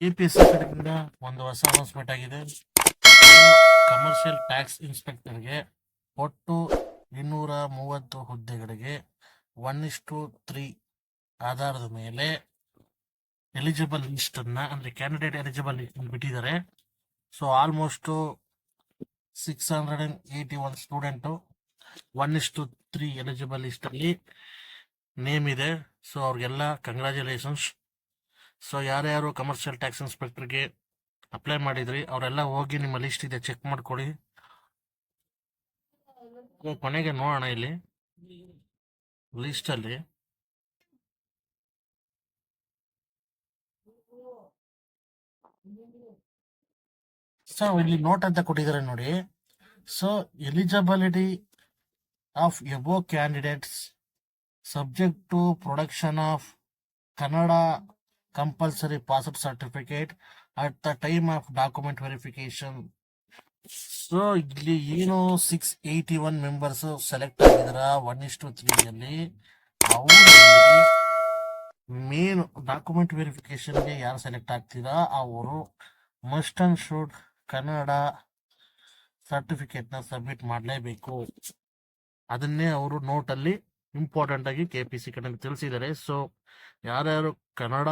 KPSC ಕಡೆಯಿಂದ ಒಂದು ಹೊಸ ಅನೌನ್ಸ್ಮೆಂಟ್ ಆಗಿದೆ. ಕಮರ್ಷಿಯಲ್ ಟ್ಯಾಕ್ಸ್ ಇನ್ಸ್ಪೆಕ್ಟರ್ಗೆ ಒಟ್ಟು 230 ಹುದ್ದೆಗಳಿಗೆ 1:3 ಆಧಾರದ ಮೇಲೆ ಎಲಿಜಿಬಲ್ ಲಿಸ್ಟ್ ಅನ್ನ ಅಂದ್ರೆ ಕ್ಯಾಂಡಿಡೇಟ್ ಎಲಿಜಿಬಲ್ ಬಿಟ್ಟಿದ್ದಾರೆ. So almost 681 student 1:3 eligible list ಅಲ್ಲಿ ನೇಮ್ ಇದೆ. ಸೊ ಅವ್ರಿಗೆಲ್ಲ ಕಂಗ್ರಾಚುಲೇಷನ್ಸ್. ಸೊ ಯಾರ್ಯಾರು ಕಮರ್ಷಿಯಲ್ ಟ್ಯಾಕ್ಸ್ ಇನ್ಸ್ಪೆಕ್ಟರ್ಗೆ ಅಪ್ಲೈ ಮಾಡಿದ್ರಿ ಅವರೆಲ್ಲ ಹೋಗಿ ನಿಮ್ಮ ಲಿಸ್ಟ್ ಇದೆ ಚೆಕ್ ಮಾಡ್ಕೊಳ್ಳಿ. ಕೊನೆಗೆ ನೋಡೋಣ ಇಲ್ಲಿ ಲಿಸ್ಟ್ ಅಲ್ಲಿ ಸೊ ಇಲ್ಲಿ ನೋಟ್ ಅಂತ ಕೊಟ್ಟಿದ್ದಾರೆ ನೋಡಿ. So eligibility of above candidates subject to production of Kannada compulsory pass out certificate at the time of document verification. So ಇಲ್ಲಿ ಏನು 681 ಮೆಂಬರ್ಸ್ ಸೆಲೆಕ್ಟ್ ಆಗಿದಾರ 1:3 ಅಲ್ಲಿ. ಅವರಲ್ಲಿ ಮೇನ್ ಡಾಕ್ಯುಮೆಂಟ್ ವೆರಿಫಿಕೇಶನ್ಗೆ ಯಾರು ಸೆಲೆಕ್ಟ್ ಆಗ್ತೀರಾ ಅವರು must and should Kannada certificate ನ ಸಬ್ಮಿಟ್ ಮಾಡಲೇಬೇಕು. ಅದನ್ನೇ ಅವರು ನೋಟ್ ಅಲ್ಲಿ ಇಂಪಾರ್ಟೆಂಟ್ ಆಗಿ ಕೆಪಿಸಿ ಕಡೆ ತಿಳಿಸಿದ್ದಾರೆ. ಸೊ ಯಾರ್ಯಾರು ಕನ್ನಡ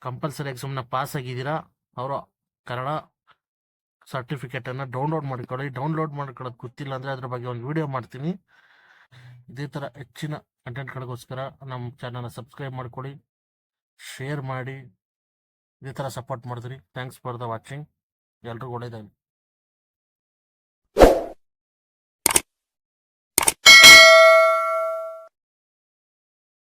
ಕಂಪಲ್ಸರಿ ಎಕ್ಸಾಮ್ ನ ಪಾಸ್ ಆಗಿದ್ದೀರಾ ಅವರು ಕನ್ನಡ ಸರ್ಟಿಫಿಕೇಟ್ ಅನ್ನ ಡೌನ್ಲೋಡ್ ಮಾಡ್ಕೊಳ್ಳಿ. ಡೌನ್ಲೋಡ್ ಮಾಡ್ಕೊಳ್ಳೋದು ಗೊತ್ತಿಲ್ಲ ಅಂದ್ರೆ ಅದ್ರ ಬಗ್ಗೆ ಒಂದು ವಿಡಿಯೋ ಮಾಡ್ತೀನಿ. ಇದೇ ತರ ಹೆಚ್ಚಿನ ಕಂಟೆಂಟ್ಗಳಿಗೋಸ್ಕರ ನಮ್ಮ ಚಾನಲ್ ಸಬ್ಸ್ಕ್ರೈಬ್ ಮಾಡ್ಕೊಳ್ಳಿ, ಶೇರ್ ಮಾಡಿ, ಇದೇ ತರ ಸಪೋರ್ಟ್ ಮಾಡಿದ್ರಿ. Thanks for the watching. ಎಲ್ರಿಗೂ ಒಳ್ಳೇದಾಗಲಿ.